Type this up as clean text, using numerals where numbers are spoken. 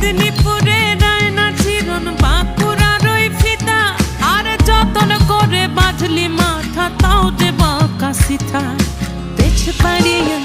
মেদিনীপুরে রায়না চিরন বাঁকুড়ার ওই ফিতা, আর যতন করে বাঁধলি মাথা তাও যে বাঁকা সিথা। পেছ পাড়িয়া